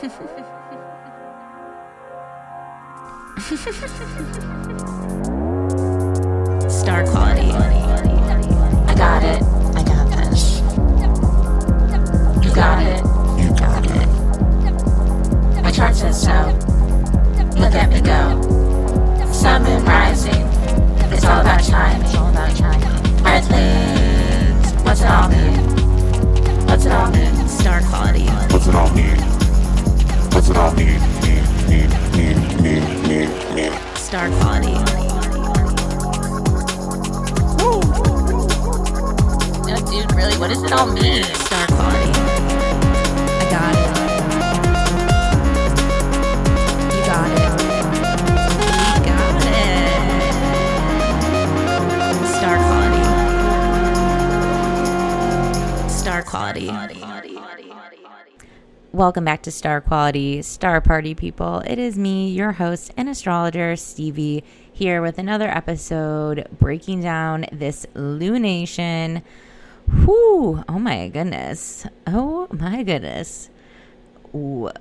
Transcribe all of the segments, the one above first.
Star quality. I got it. I got this. You got it. You got it. My chart says so. Look at me go. Sun, moon, rising. It's all about China. It's all about China. Earthlings. What's it all mean? What's it all mean? Star quality. What's it all mean? What's it all mean? Mean. Star quality. Woo. No, dude, really? What does it all mean? Star quality. I got it. You got it. You got it. Star quality. Star quality. Welcome back to Star Quality, Star Party people. It is me, your host and astrologer, Stevie, here with another episode breaking down this lunation. Whew, oh my goodness. Oh my goodness. Ooh.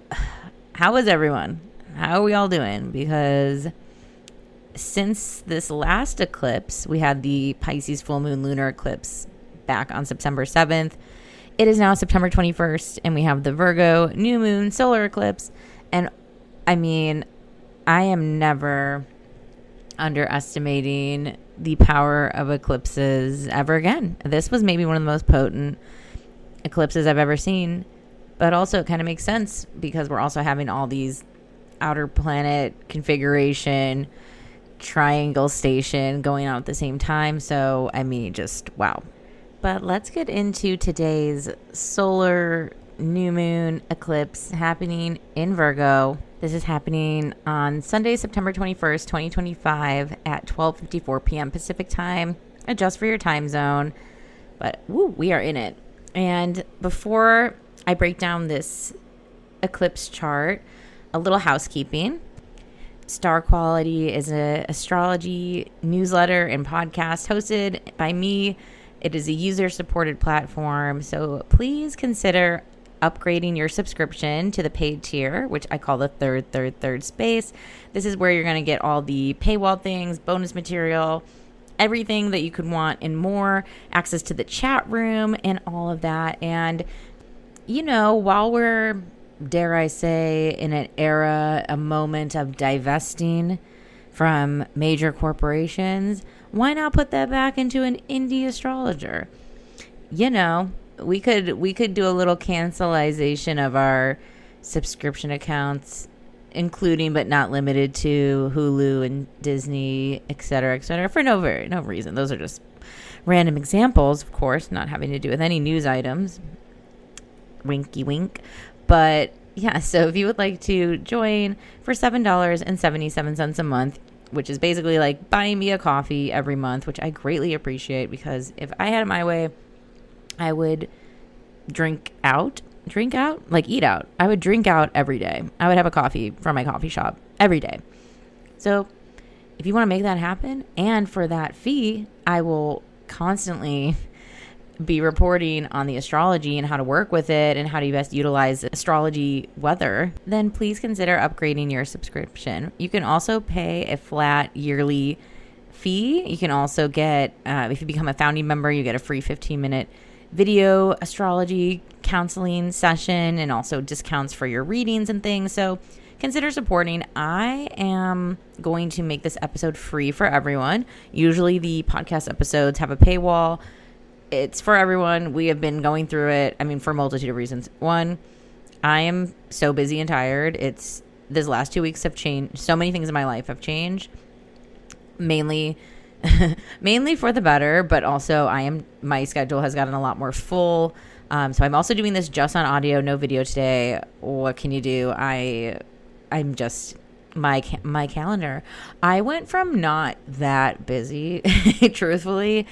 How is everyone? How are we all doing? Because since this last eclipse, we had the Pisces full moon lunar eclipse back on September 7th. It is now September 21st, and we have the Virgo new moon solar eclipse. And I mean, I am never underestimating the power of eclipses ever again. This was maybe one of the most potent eclipses I've ever seen. But also it kind of makes sense because we're also having all these outer planet configuration, triangle station going on at the same time. So, I mean, just wow. But let's get into today's solar new moon eclipse happening in Virgo. This is happening on Sunday, September 21st, 2025 at 12:54 p.m. Pacific time. Adjust for your time zone. But woo, we are in it. And before I break down this eclipse chart, a little housekeeping. Star Quality is an astrology newsletter and podcast hosted by me. It is a user-supported platform, so please consider upgrading your subscription to the paid tier, which I call the third space. This is where you're going to get all the paywall things, bonus material, everything that you could want and more, access to the chat room and all of that. And, you know, while we're, dare I say, in an era, a moment of divesting from major corporations, why not put that back into an indie astrologer? You know, we could do a little cancelization of our subscription accounts, including but not limited to Hulu and Disney, et cetera, for no reason. Those are just random examples, of course, not having to do with any news items. Winky wink. But yeah, so if you would like to join for $7.77 a month, which is basically like buying me a coffee every month, which I greatly appreciate because if I had it my way, I would drink out, like eat out. I would drink out every day. I would have a coffee from my coffee shop every day. So if you want to make that happen, and for that fee, I will constantly be reporting on the astrology and how to work with it and how to best utilize astrology weather, then please consider upgrading your subscription. You can also pay a flat yearly fee. You can also get, if you become a founding member, you get a free 15-minute video astrology counseling session and also discounts for your readings and things. So consider supporting. I am going to make this episode free for everyone. Usually the podcast episodes have a paywall. It's for everyone. We have been going through it. I mean, for a multitude of reasons. One, I am so busy and tired. These last 2 weeks have changed. So many things in my life have changed. Mainly for the better, but also my schedule has gotten a lot more full. So I'm also doing this just on audio, no video today. What can you do? I'm just my calendar. I went from not that busy, truthfully,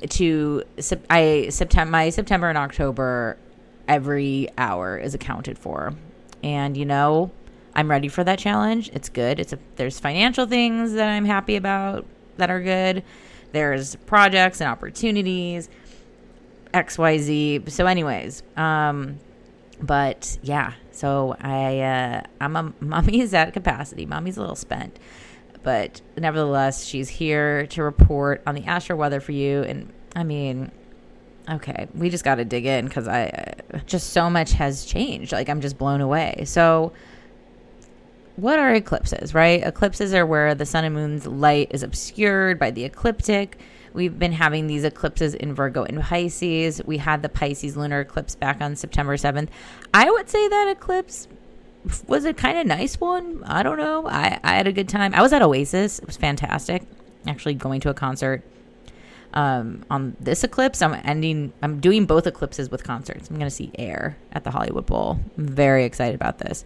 to my September and October, every hour is accounted for. And, you know, I'm ready for that challenge. It's good. There's financial things that I'm happy about that are good. There's projects and opportunities, XYZ. So anyways, But yeah, so mommy is at capacity. Mommy's a little spent, but nevertheless, she's here to report on the astro weather for you. And I mean, okay, we just got to dig in because just so much has changed. Like, I'm just blown away. So what are eclipses, right? Eclipses are where the sun and moon's light is obscured by the ecliptic. We've been having these eclipses in Virgo and Pisces. We had the Pisces lunar eclipse back on September 7th. I would say that eclipse was a kind of nice one. I don't know. I had a good time. I was at Oasis. It was fantastic. Actually going to a concert on this eclipse. I'm doing both eclipses with concerts. I'm going to see Air at the Hollywood Bowl. I'm very excited about this.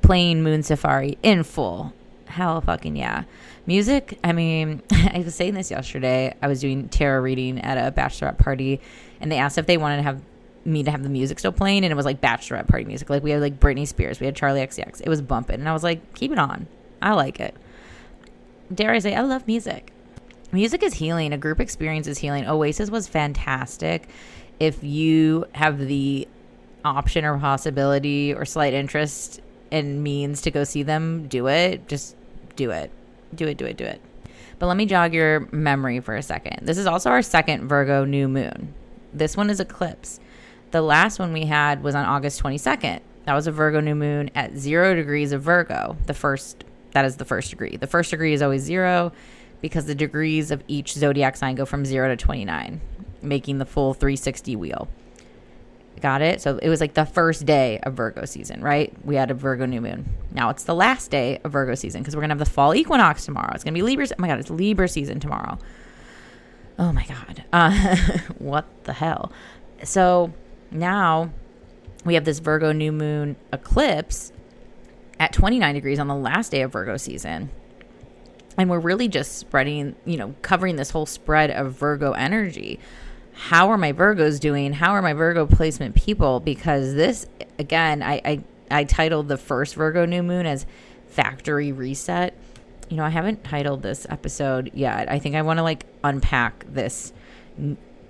Playing Moon Safari in full. Hell fucking yeah. Music, I mean, I was saying this yesterday. I was doing tarot reading at a bachelorette party, and they asked if they wanted to have me to have the music still playing, and it was like bachelorette party music. Like, we had like Britney Spears, we had Charlie XCX. It was bumping, and I was like, keep it on. I like it. Dare I say, I love music. Music is healing. A group experience is healing. Oasis was fantastic. If you have the option or possibility or slight interest and means to go see them, do it. Just do it. Do it. But let me jog your memory for a second. This is also our second Virgo new moon. This one is eclipse. The last one we had was on August 22nd. That was a Virgo new moon at 0 degrees of Virgo. That is the first degree. The first degree is always 0 because the degrees of each zodiac sign go from 0 to 29, making the full 360 wheel. Got it? So it was like the first day of Virgo season, right? We had a Virgo new moon. Now it's the last day of Virgo season because we're going to have the fall equinox tomorrow. It's going to be Libra. Oh my God, it's Libra season tomorrow. Oh my God. What the hell? So now we have this Virgo new moon eclipse at 29 degrees on the last day of Virgo season. And we're really just spreading, covering this whole spread of Virgo energy. How are my Virgos doing? How are my Virgo placement people? Because this, again, I titled the first Virgo new moon as Factory Reset. I haven't titled this episode yet. I think I want to unpack this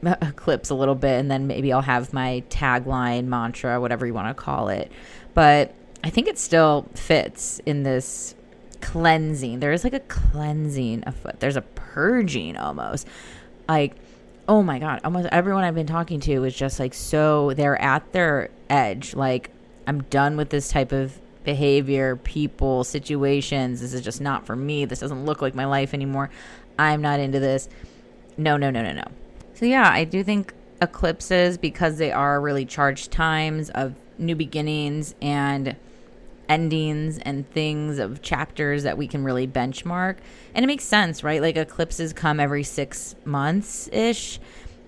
eclipse a little bit, and then maybe I'll have my tagline, mantra, whatever you want to call it. But I think it still fits in this cleansing. There is a cleansing afoot. There's a purging almost. Oh my God, almost everyone I've been talking to is just so they're at their edge. I'm done with this type of behavior, people, situations. This is just not for me. This doesn't look like my life anymore. I'm not into this. No. So yeah, I do think eclipses, because they are really charged times of new beginnings and endings and things of chapters that we can really benchmark. And it makes sense, right? Eclipses come every 6 months ish.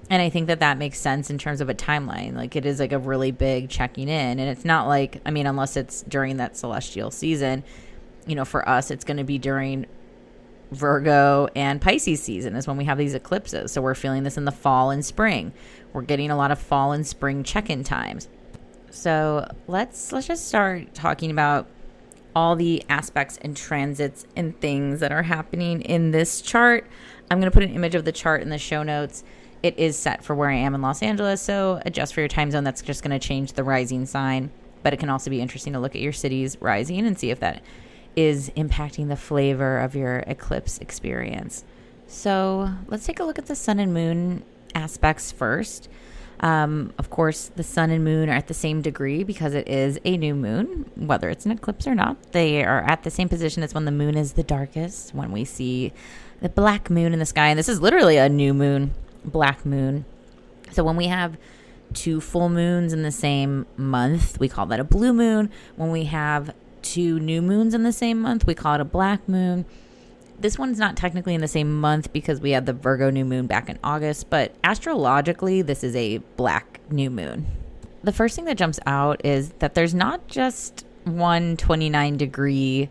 And I think that makes sense in terms of a timeline. It is a really big checking in. And it's not unless it's during that celestial season, for us, it's going to be during Virgo and Pisces season is when we have these eclipses. So we're feeling this in the fall and spring. We're getting a lot of fall and spring check-in times. So let's just start talking about all the aspects and transits and things that are happening in this chart. I'm going to put an image of the chart in the show notes. It is set for where I am in Los Angeles, so adjust for your time zone. That's just going to change the rising sign, but it can also be interesting to look at your city's rising and see if that is impacting the flavor of your eclipse experience. So let's take a look at the sun and moon aspects first. Of course, the sun and moon are at the same degree because it is a new moon, whether it's an eclipse or not. They are at the same position as when the moon is the darkest, when we see the black moon in the sky. And this is literally a new moon, black moon. So when we have 2 full moons in the same month, we call that a blue moon. When we have 2 new moons in the same month, we call it a black moon. This one's not technically in the same month because we had the Virgo new moon back in August, but astrologically, this is a black new moon. The first thing that jumps out is that there's not just one 29 degree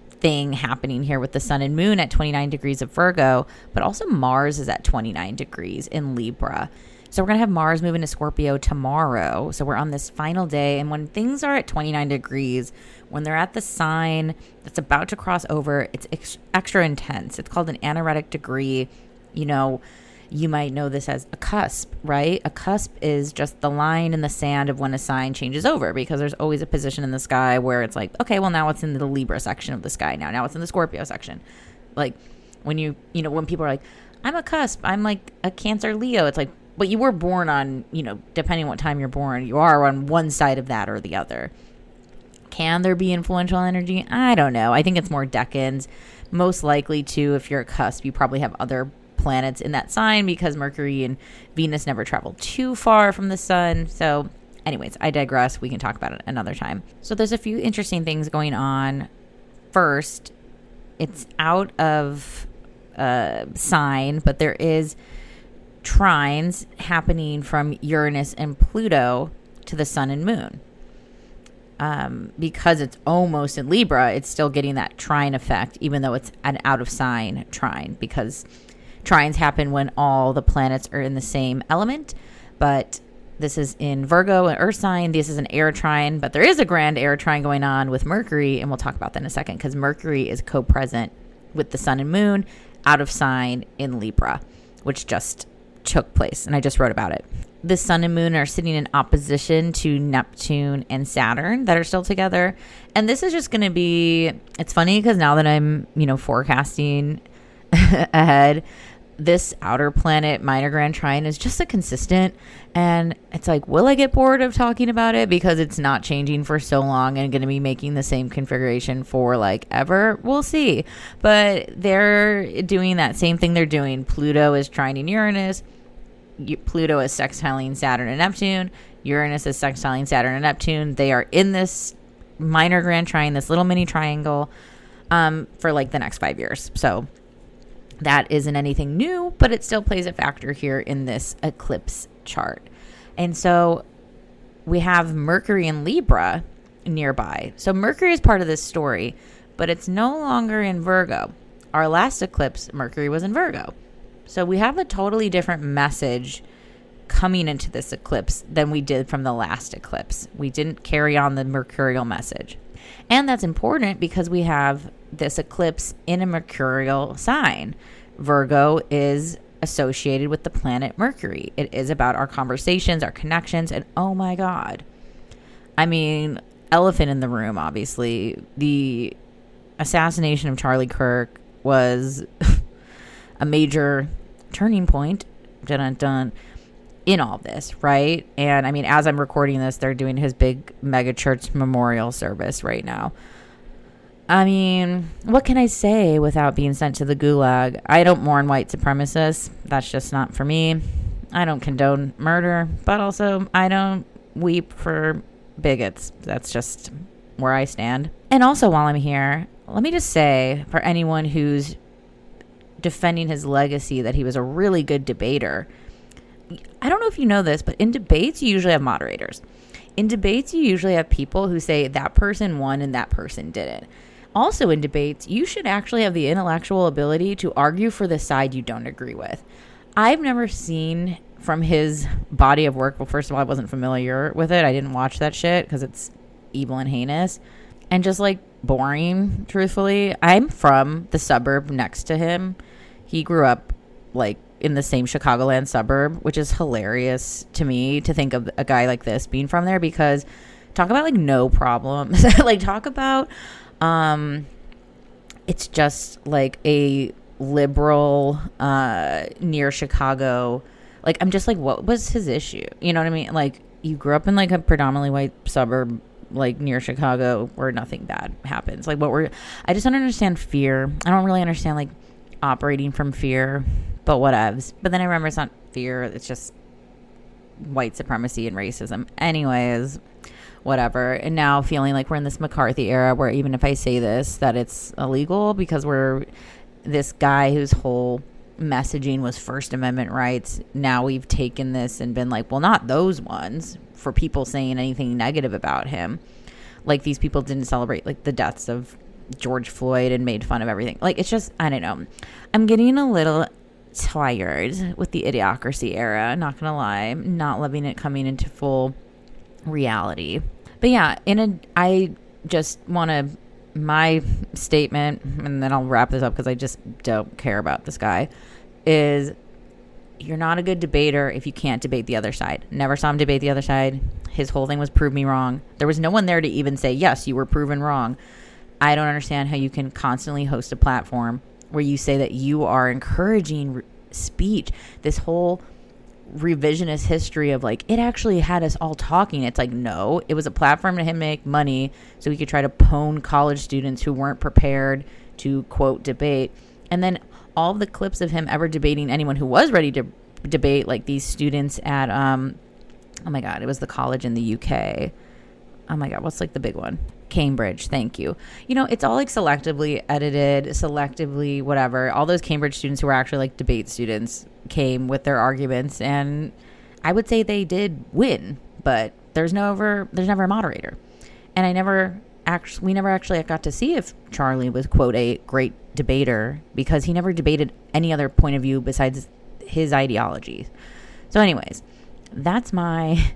thing happening here with the sun and moon at 29 degrees of Virgo, but also Mars is at 29 degrees in Libra. So we're going to have Mars move into Scorpio tomorrow. So we're on this final day. And when things are at 29 degrees, when they're at the sign that's about to cross over, it's extra intense. It's called an anaretic degree. You might know this as a cusp, right? A cusp is just the line in the sand of when a sign changes over, because there's always a position in the sky where it's like, okay, well, now it's in the Libra section of the sky. Now it's in the Scorpio section. Like when when people are like, I'm a cusp, I'm like a Cancer Leo, it's like, but you were born on, depending on what time you're born, you are on one side of that or the other. Can there be influential energy? I don't know. I think it's more decans. Most likely to, if you're a cusp, you probably have other planets in that sign, because Mercury and Venus never travel too far from the sun. So anyways, I digress. We can talk about it another time. So there's a few interesting things going on. First, it's out of sign, but there is trines happening from Uranus and Pluto to the sun and moon. Because it's almost in Libra, it's still getting that trine effect, even though it's an out of sign trine, because trines happen when all the planets are in the same element. But this is in Virgo, an earth sign. This is an air trine, but there is a grand air trine going on with Mercury, and we'll talk about that in a second, because Mercury is co-present with the sun and moon out of sign in Libra, which just took place, and I just wrote about it. The sun and moon are sitting in opposition to Neptune and Saturn that are still together. And this is just going to be, it's funny because now that I'm, forecasting ahead, this outer planet minor grand trine is just a consistent, and it's like, will I get bored of talking about it because it's not changing for so long and going to be making the same configuration for like ever? We'll see. But they're doing that same thing they're doing. Pluto is trining Uranus. Pluto is sextiling Saturn and Neptune. Uranus is sextiling Saturn and Neptune. They are in this minor grand trine, this little mini triangle, for like the next 5 years. So that isn't anything new, but it still plays a factor here in this eclipse chart. And so we have Mercury in Libra nearby. So Mercury is part of this story, but it's no longer in Virgo. Our last eclipse, Mercury was in Virgo. So we have a totally different message coming into this eclipse than we did from the last eclipse. We didn't carry on the mercurial message. And that's important because we have this eclipse in a mercurial sign. Virgo is associated with the planet Mercury. It is about our conversations, our connections, and oh my God. I mean, elephant in the room, obviously. The assassination of Charlie Kirk was a major turning point in all this, right? And I mean, as I'm recording this, they're doing his big mega church memorial service right now. I mean, what can I say without being sent to the gulag? I don't mourn white supremacists. That's just not for me. I don't condone murder, but also I don't weep for bigots. That's just where I stand. And also, while I'm here, let me just say, for anyone who's defending his legacy that he was a really good debater, I don't know if you know this, but in debates you usually have moderators. In debates you usually have people who say that person won and that person didn't. Also in debates you should actually have the intellectual ability to argue for the side you don't agree with. I've never seen from his body of work, well, first of all, I wasn't familiar with it. I didn't watch that shit because it's evil and heinous and just like boring, truthfully. I'm from the suburb next to him. He grew up like in the same Chicagoland suburb, which is hilarious to me to think of a guy like this being from there, because talk about like no problems. Like talk about it's just like a liberal near Chicago. Like I'm just like, what was his issue? You know what I mean? Like you grew up in like a predominantly white suburb like near Chicago where nothing bad happens. Like I just don't understand fear. I don't really understand like operating from fear, but whatevs. But then I remember it's not fear, it's just white supremacy and racism. Anyways, whatever. And now feeling like we're in this McCarthy era where even if I say this, that it's illegal because we're this guy whose whole messaging was First Amendment rights. Now we've taken this and been like, well, not those ones, for people saying anything negative about him. Like these people didn't celebrate like the deaths of George Floyd and made fun of everything. Like it's just, I don't know. I'm getting a little tired with the idiocracy era, not gonna lie. I'm not loving it coming into full reality. But yeah, I just want to, my statement, and then I'll wrap this up because I just don't care about this guy, is you're not a good debater if you can't debate the other side. Never saw him debate the other side. His whole thing was prove me wrong. There was no one there to even say, yes, you were proven wrong. I don't understand how you can constantly host a platform where you say that you are encouraging speech. This whole revisionist history of like, it actually had us all talking. It's like, no, it was a platform to him make money so he could try to pwn college students who weren't prepared to, quote, debate. And then all of the clips of him ever debating anyone who was ready to debate, like these students at, oh my God, it was the college in the UK. Oh my God, what's like the big one? Cambridge, thank you. You know, it's all like selectively edited, selectively whatever. All those Cambridge students who were actually like debate students came with their arguments, and I would say they did win, but there's never a moderator. And we never actually got to see if Charlie was, quote, a great debater, because he never debated any other point of view besides his ideology. So anyways, that's my,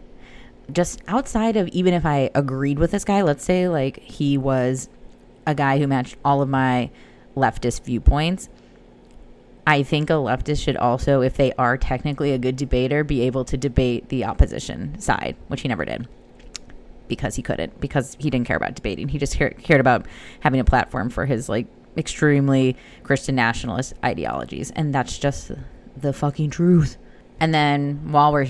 just outside of, even if I agreed with this guy, let's say like he was a guy who matched all of my leftist viewpoints, I think a leftist should also, if they are technically a good debater, be able to debate the opposition side, which he never did. Because he couldn't, because he didn't care about debating. He just cared about having a platform for his like extremely Christian nationalist ideologies. And that's just the fucking truth. And then while we're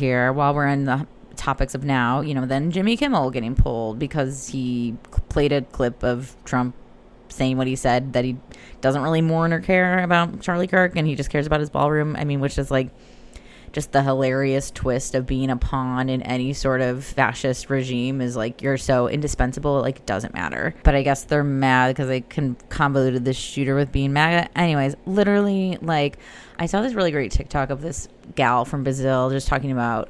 in the topics of now, you know, then Jimmy Kimmel getting pulled because he played a clip of Trump saying what he said, that he doesn't really mourn or care about Charlie Kirk, and he just cares about his ballroom. I mean, which is like just the hilarious twist of being a pawn in any sort of fascist regime, is like, you're so indispensable, like it doesn't matter. But I guess they're mad because they convoluted this shooter with being MAGA. Anyways, literally, like, I saw this really great TikTok of this gal from Brazil just talking about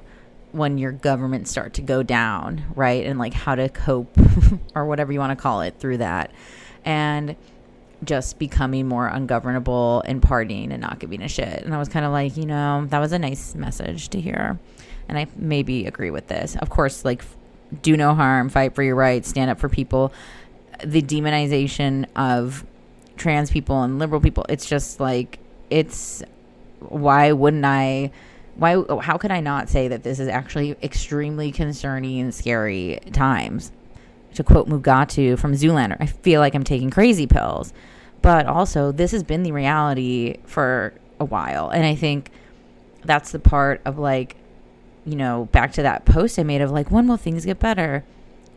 when your government start to go down, right? And like how to cope or whatever you want to call it through that. And just becoming more ungovernable and partying and not giving a shit. And I was kind of like, you know, that was a nice message to hear. And I maybe agree with this. Of course, like, do no harm, fight for your rights, stand up for people. The demonization of trans people and liberal people, it's just like, it's, how could I not say that this is actually extremely concerning and scary times? To quote Mugatu from Zoolander, I feel like I'm taking crazy pills. But also, this has been the reality for a while. And I think that's the part of, like, you know, back to that post I made of, like, when will things get better?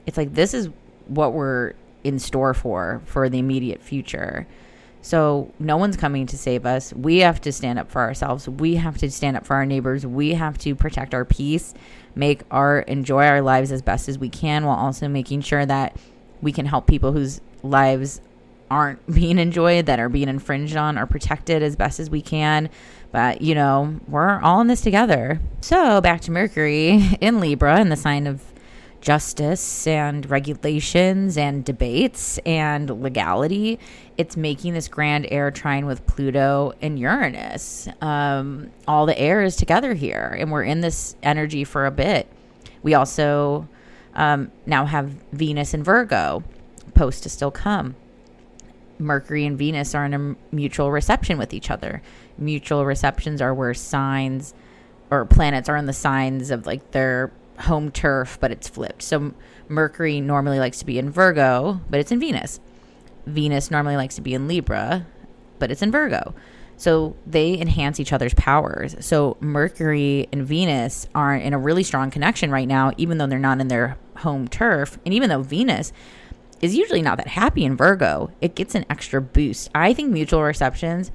It's like, this is what we're in store for the immediate future. So no one's coming to save us. We have to stand up for ourselves. We have to stand up for our neighbors. We have to protect our peace, enjoy our lives as best as we can, while also making sure that we can help people whose lives aren't being enjoyed, that are being infringed on, or protected as best as we can. But, you know, we're all in this together. So back to Mercury in Libra, in the sign of justice and regulations and debates and legality. It's making this grand air trine with Pluto and Uranus. All the air is together here, and we're in this energy for a bit. We also now have Venus and Virgo, post to still come. Mercury and Venus are in a mutual reception with each other. Mutual receptions are where signs or planets are in the signs of like their home turf, but it's flipped. So Mercury normally likes to be in Virgo, but it's in Venus. Venus normally likes to be in Libra, but it's in Virgo. So they enhance each other's powers. So Mercury and Venus are in a really strong connection right now, even though they're not in their home turf. And even though Venus is usually not that happy in Virgo, it gets an extra boost. I think mutual receptions,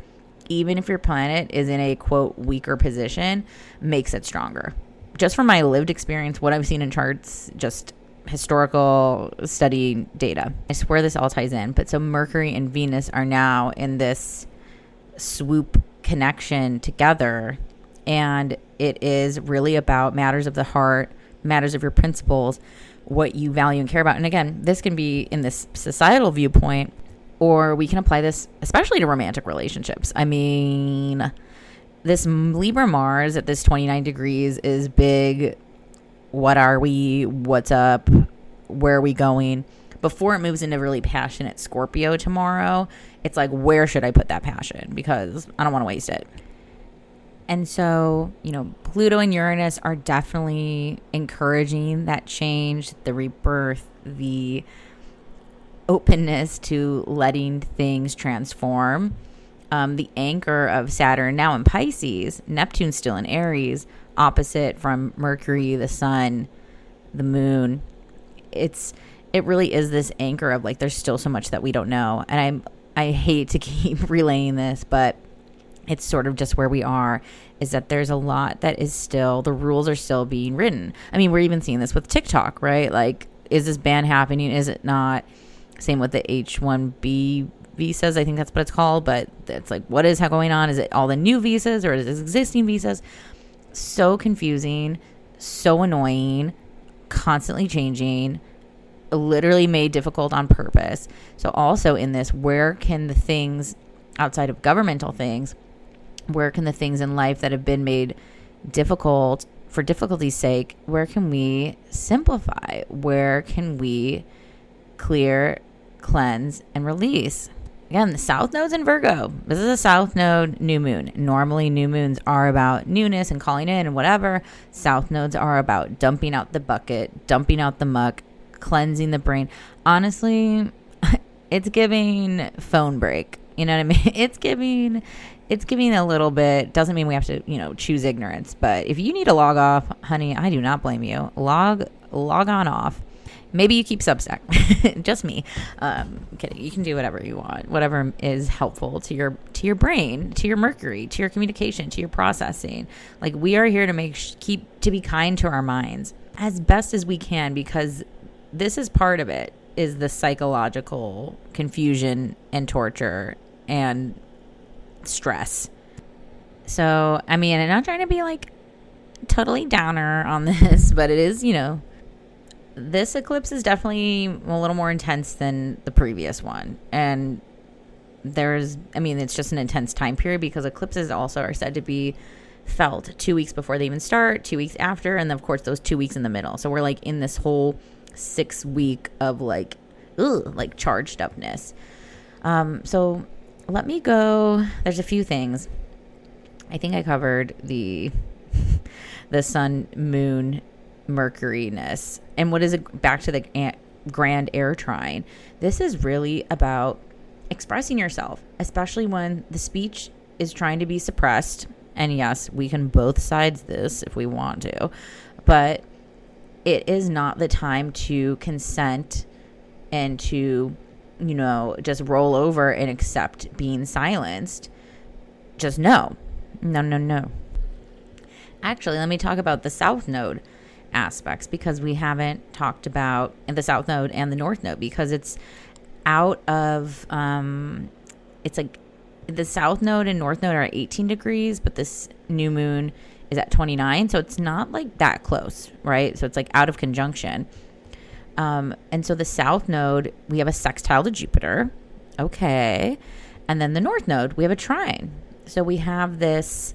even if your planet is in a, quote, weaker position, makes it stronger. Just from my lived experience, what I've seen in charts, just historical study data. I swear this all ties in. But so Mercury and Venus are now in this swoop connection together. And it is really about matters of the heart, matters of your principles, what you value and care about. And again, this can be in this societal viewpoint, or we can apply this especially to romantic relationships. I mean, this Libra Mars at this 29 degrees is big. What are we? What's up? Where are we going? Before it moves into really passionate Scorpio tomorrow, it's like, where should I put that passion? Because I don't want to waste it. And so, Pluto and Uranus are definitely encouraging that change, the rebirth, the openness to letting things transform. The anchor of Saturn now in Pisces, Neptune's still in Aries, opposite from Mercury, the sun, the moon. It really is this anchor of like, there's still so much that we don't know. And I hate to keep relaying this, but it's sort of just where we are, is that there's a lot that is still, the rules are still being written. I mean, we're even seeing this with TikTok, right? Like, is this ban happening? Is it not? Same with the H-1B visas. I think that's what it's called. But it's like, what is going on? Is it all the new visas or is it existing visas? So confusing, so annoying, constantly changing, literally made difficult on purpose. So also in this, where can the things outside of governmental things, where can the things in life that have been made difficult for difficulty's sake, where can we simplify? Where can we clear, cleanse, and release? Again, the South Node's in Virgo. This is a South Node new moon. Normally, new moons are about newness and calling in and whatever. South Nodes are about dumping out the bucket, dumping out the muck, cleansing the brain. Honestly, it's giving phone break. You know what I mean? It's giving a little bit. Doesn't mean we have to, choose ignorance. But if you need to log off, honey, I do not blame you. Log on off. Maybe you keep Substack. Just me. Kidding. You can do whatever you want. Whatever is helpful to your brain, to your Mercury, to your communication, to your processing. Like, we are here to be kind to our minds as best as we can, because this is part of it, is the psychological confusion and torture and stress. So, I mean, I'm not trying to be like totally downer on this, but it is, this eclipse is definitely a little more intense than the previous one. And it's just an intense time period, because eclipses also are said to be felt 2 weeks before they even start, 2 weeks after, and then of course those 2 weeks in the middle. So we're like in this whole 6 week of like charged upness. So let me go. There's a few things. I think I covered the sun, moon, Mercury-ness. And what is it? Back to the grand air trine. This is really about expressing yourself, especially when the speech is trying to be suppressed. And yes, we can both sides this if we want to, but it is not the time to consent and to, just roll over and accept being silenced. Just no. Actually, let me talk about the South Node aspects, because we haven't talked about the South Node and the North Node, because it's out of, it's like the South Node and North Node are at 18 degrees, but this new moon is at 29. So it's not like that close, right? So it's like out of conjunction. And so the South Node, we have a sextile to Jupiter. Okay. And then the North Node, we have a trine. So we have this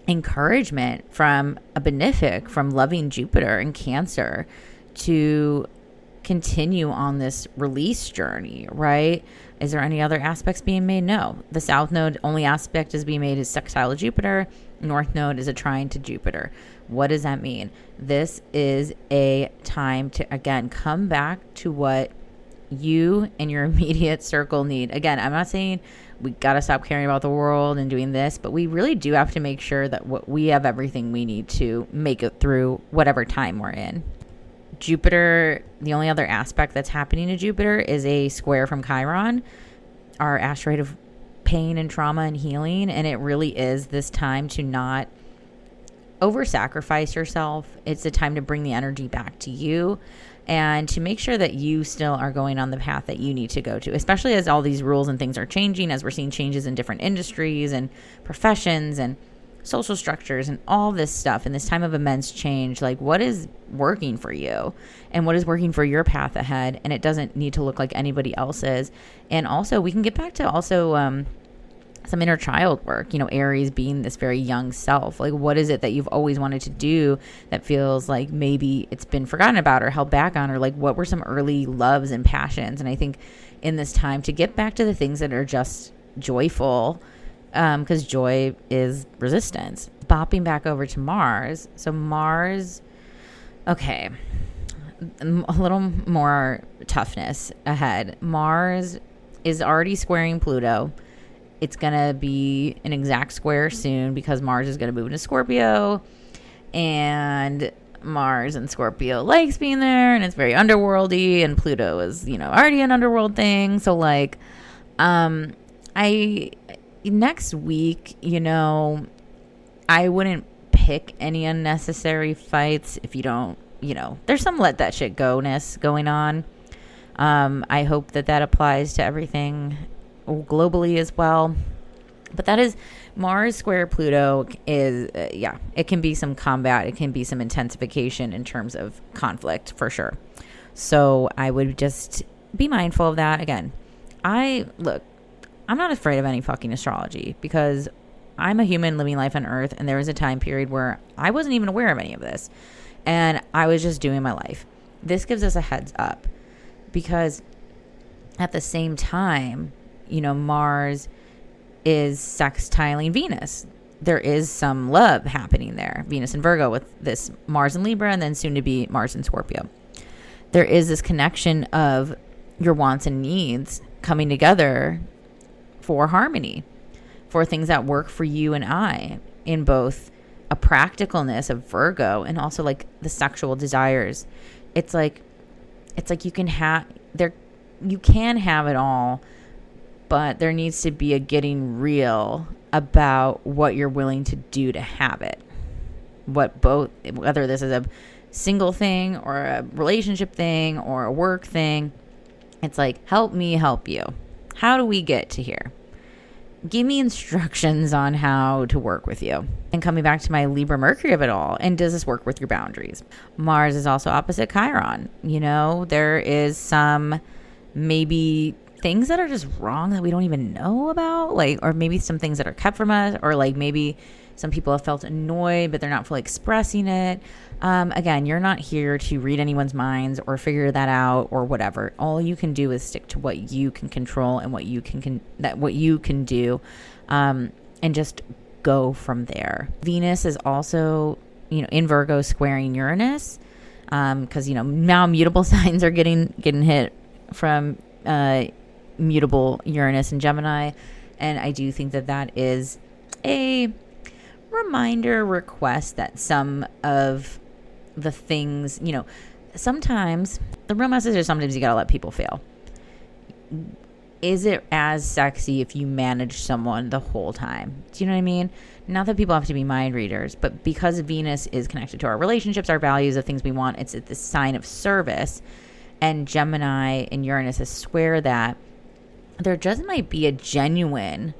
encouragement from a benefic, from loving Jupiter and Cancer, to continue on this release journey, right? Is there any other aspects being made? No. The South Node, only aspect is being made is sextile to Jupiter. North Node is a trine to Jupiter. What does that mean? This is a time to, again, come back to what you and your immediate circle need. Again, I'm not saying we got to stop caring about the world and doing this, but we really do have to make sure that we have everything we need to make it through whatever time we're in. Jupiter, the only other aspect that's happening to Jupiter is a square from Chiron, our asteroid of pain and trauma and healing. And it really is this time to not over-sacrifice yourself. It's a time to bring the energy back to you and to make sure that you still are going on the path that you need to go to, especially as all these rules and things are changing, as we're seeing changes in different industries and professions and social structures and all this stuff in this time of immense change. Like, what is working for you and what is working for your path ahead? And it doesn't need to look like anybody else's. And also, we can get back to also some inner child work, Aries being this very young self. Like, what is it that you've always wanted to do that feels like maybe it's been forgotten about or held back on, or like what were some early loves and passions? And I think in this time to get back to the things that are just joyful, because joy is resistance. Bopping back over to Mars. So Mars, okay, a little more toughness ahead. Mars is already squaring Pluto. It's going to be an exact square soon because Mars is going to move into Scorpio, and Mars and Scorpio likes being there, and it's very underworldy, and Pluto is, already an underworld thing. So like, next week, I wouldn't pick any unnecessary fights if you don't, there's some let that shit go-ness going on. I hope that applies to everything globally as well. But that is Mars square Pluto is, it can be some combat. It can be some intensification in terms of conflict for sure. So I would just be mindful of that. Again, I'm not afraid of any fucking astrology because I'm a human living life on Earth, and there was a time period where I wasn't even aware of any of this, and I was just doing my life. This gives us a heads up because at the same time, Mars is sextiling Venus. There is some love happening there. Venus and Virgo with this Mars and Libra, and then soon to be Mars and Scorpio. There is this connection of your wants and needs coming together for harmony, for things that work for you and I, in both a practicalness of Virgo and also like the sexual desires. It's like you can have it all, but there needs to be a getting real about what you're willing to do to have it. Whether this is a single thing or a relationship thing or a work thing, it's like, help me help you. How do we get to here? Give me instructions on how to work with you. And coming back to my Libra Mercury of it all, and does this work with your boundaries? Mars is also opposite Chiron. There is some maybe things that are just wrong that we don't even know about, or maybe some things that are kept from us, or like maybe some people have felt annoyed, but they're not fully expressing it. Again, you're not here to read anyone's minds or figure that out or whatever. All you can do is stick to what you can control and what you can do, and just go from there. Venus is also, in Virgo squaring Uranus, because now mutable signs are getting hit from mutable Uranus and Gemini, and I do think that is a reminder request that some of the things, sometimes the real message is sometimes you gotta let people fail. Is it as sexy if you manage someone the whole time? Do you know what I mean? Not that people have to be mind readers, but because Venus is connected to our relationships, our values, the things we want, it's the sign of service, and Gemini and Uranus is square that, there just might be a genuine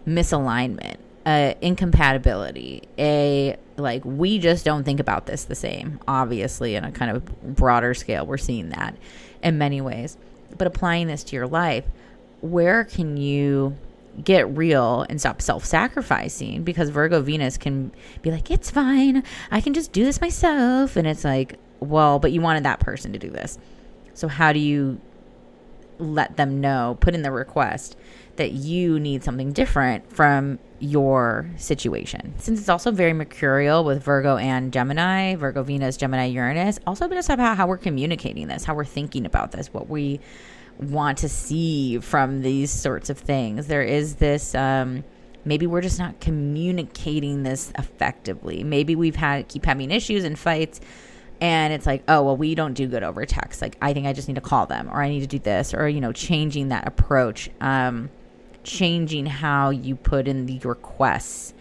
misalignment, incompatibility, we just don't think about this the same. Obviously, in a kind of broader scale, we're seeing that in many ways. But applying this to your life, where can you get real and stop self-sacrificing? Because Virgo Venus can be like, it's fine, I can just do this myself. And it's like, well, but you wanted that person to do this. So how do you let them know, put in the request that you need something different from your situation? Since it's also very mercurial with Virgo and Gemini, Virgo Venus, Gemini Uranus, also just about how we're communicating this, how we're thinking about this, what we want to see from these sorts of things. There is this maybe we're just not communicating this effectively. Maybe keep having issues and fights, and it's like, oh, well, we don't do good over text. Like, I think I just need to call them, or I need to do this, or, changing that approach, changing how you put in the requests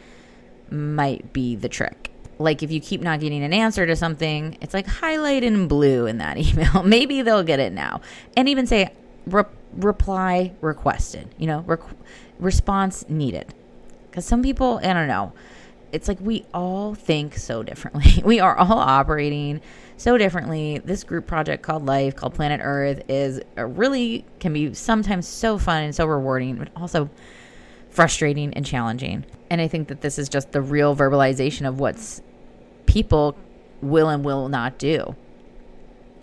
might be the trick. Like, if you keep not getting an answer to something, it's like highlight in blue in that email. Maybe they'll get it now. And even say, reply requested, response needed. Because some people, I don't know, it's like we all think so differently. We are all operating so differently. This group project called life, called planet Earth, can be sometimes so fun and so rewarding, but also frustrating and challenging. And I think that this is just the real verbalization of what's people will and will not do.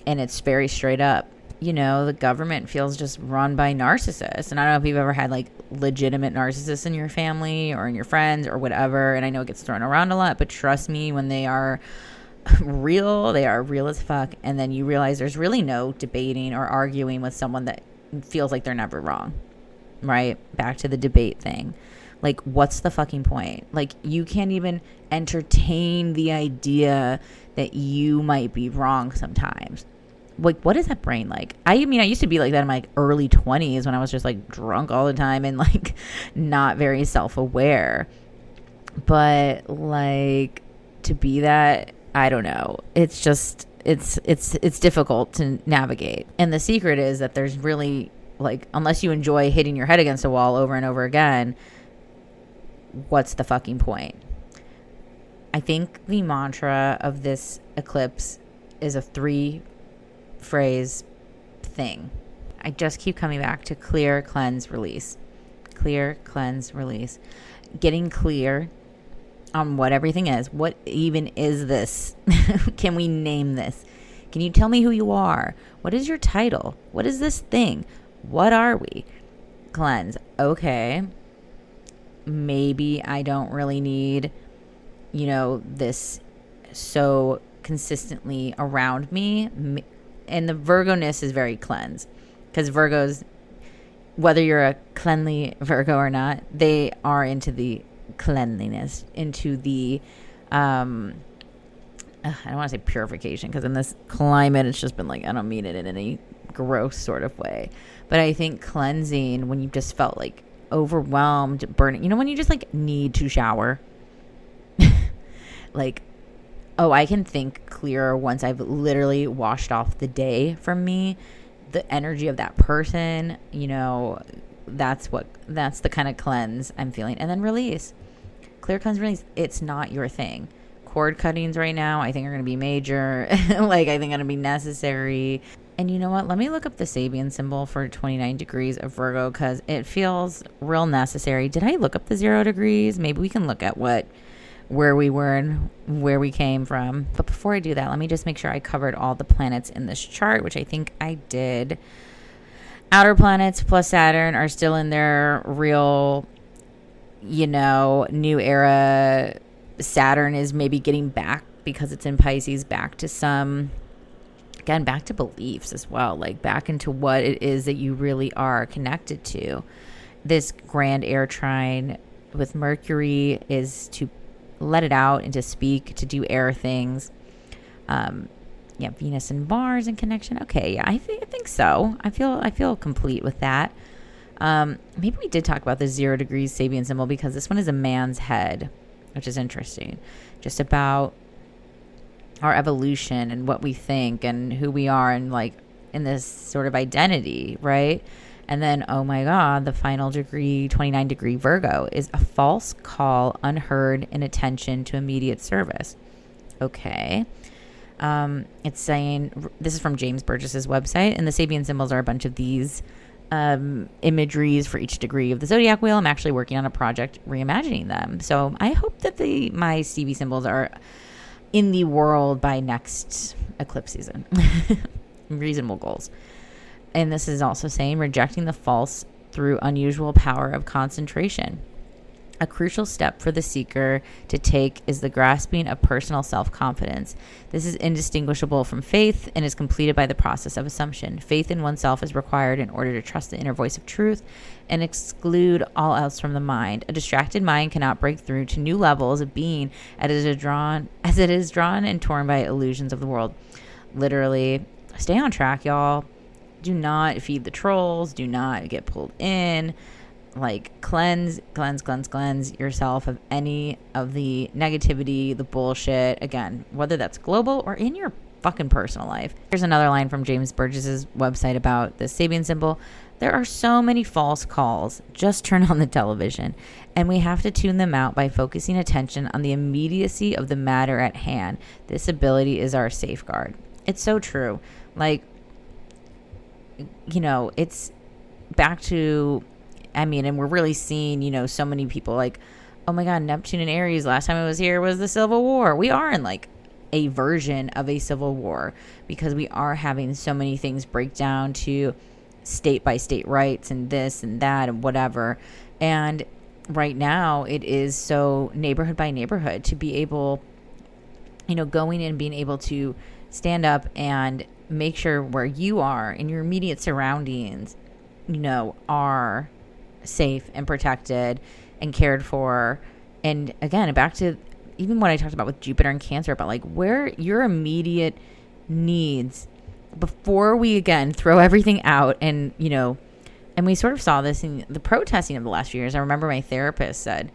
And it's very straight up. the government feels just run by narcissists. And I don't know if you've ever had like legitimate narcissists in your family or in your friends or whatever. And I know it gets thrown around a lot, but trust me, when they are real, they are real as fuck. And then you realize there's really no debating or arguing with someone that feels like they're never wrong, right? Back to the debate thing. Like, what's the fucking point? Like, you can't even entertain the idea that you might be wrong sometimes. Like, what is that brain like? I mean, I used to be like that in my early 20s when I was just like drunk all the time and like not very self-aware. But like, to be that, I don't know. It's just, it's difficult to navigate. And the secret is that there's really, like, unless you enjoy hitting your head against a wall over and over again, what's the fucking point? I think the mantra of this eclipse is a 3-phrase thing. I just keep coming back to clear, cleanse, release. Clear, cleanse, release. Getting clear on what everything is. What even is this? Can we name this? Can you tell me who you are? What is your title? What is this thing? What are we? Cleanse. Okay. Maybe I don't really need, this so consistently around me. And the Virgo-ness is very cleanse. Because Virgos, whether you're a cleanly Virgo or not, they are into the cleanliness, into the I don't want to say purification, because in this climate it's just been like, I don't mean it in any gross sort of way, but I think cleansing, when you just felt like overwhelmed, burning, when you just like need to shower, like, oh, I can think clearer once I've literally washed off the day from me, the energy of that person, that's the kind of cleanse I'm feeling. And then release. Clear, cleanse, release. It's not your thing. Cord cuttings right now, I think, are going to be major. Like, I think going to be necessary. And you know what? Let me look up the Sabian symbol for 29 degrees of Virgo, because it feels real necessary. Did I look up the 0 degrees? Maybe we can look at where we were and where we came from. But before I do that, let me just make sure I covered all the planets in this chart, which I think I did. Outer planets plus Saturn are still in their real, new era. Saturn is maybe getting back, because it's in Pisces, back to some, again, back to beliefs as well, like back into what it is that you really are connected to. This grand air trine with Mercury is to let it out and to speak, to do air things. Venus and Mars in connection. Okay, yeah, I think so. I feel complete with that. Maybe we did talk about the 0 degrees Sabian symbol, because this one is a man's head, which is interesting. Just about our evolution and what we think and who we are, and like in this sort of identity, right? And then, oh my God, the final degree, 29 degree Virgo, is a false call, unheard, inattention to immediate service. Okay. It's saying, this is from James Burgess's website, and the Sabian symbols are a bunch of these imageries for each degree of the zodiac wheel. I'm actually working on a project reimagining them. So I hope that my Stevie symbols are in the world by next eclipse season. Reasonable goals. And this is also saying rejecting the false through unusual power of concentration. A crucial step for the seeker to take is the grasping of personal self-confidence. This is indistinguishable from faith and is completed by the process of assumption. Faith in oneself is required in order to trust the inner voice of truth and exclude all else from the mind. A distracted mind cannot break through to new levels of being as it is drawn and torn by illusions of the world. Literally, stay on track, y'all. Do not feed the trolls. Do not get pulled in. Like, cleanse yourself of any of the negativity, the bullshit. Again, whether that's global or in your fucking personal life. Here's another line from James Burgess's website about the Sabian symbol. There are so many false calls. Just turn on the television. And we have to tune them out by focusing attention on the immediacy of the matter at hand. This ability is our safeguard. It's so true. Like, it's back to, and we're really seeing, so many people like, oh my God, Neptune and Aries, last time it was here was the Civil War. We are in like a version of a civil war, because we are having so many things break down to state by state rights and this and that and whatever. And right now it is so neighborhood by neighborhood to be able, going in and being able to stand up and make sure where you are in your immediate surroundings, are safe and protected and cared for. And again, back to even what I talked about with Jupiter and Cancer, about like where your immediate needs, before we again throw everything out. And and we sort of saw this in the protesting of the last few years. I remember my therapist said,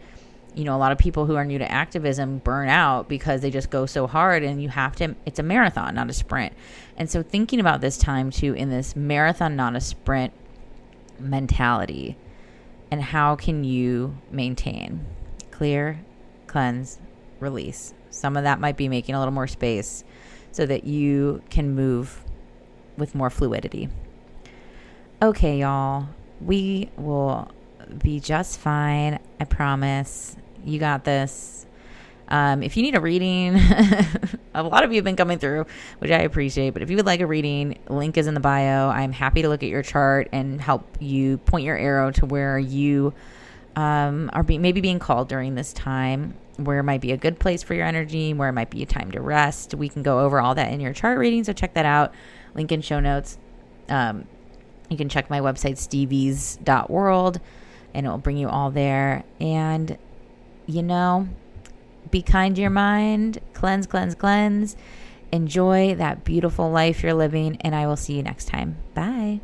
a lot of people who are new to activism burn out because they just go so hard, and it's a marathon, not a sprint. And so thinking about this time too, in this marathon, not a sprint mentality, and how can you maintain clear, cleanse, release. Some of that might be making a little more space so that you can move with more fluidity. Okay, y'all, we will be just fine. I promise. You got this. If you need a reading, a lot of you have been coming through, which I appreciate, but if you would like a reading, link is in the bio. I'm happy to look at your chart and help you point your arrow to where you are maybe being called during this time, where it might be a good place for your energy, where it might be a time to rest. We can go over all that in your chart reading, so check that out. Link in show notes. You can check my website, stevies.world, and it will bring you all there. And, be kind to your mind. Cleanse, cleanse, cleanse. Enjoy that beautiful life you're living, and I will see you next time. Bye.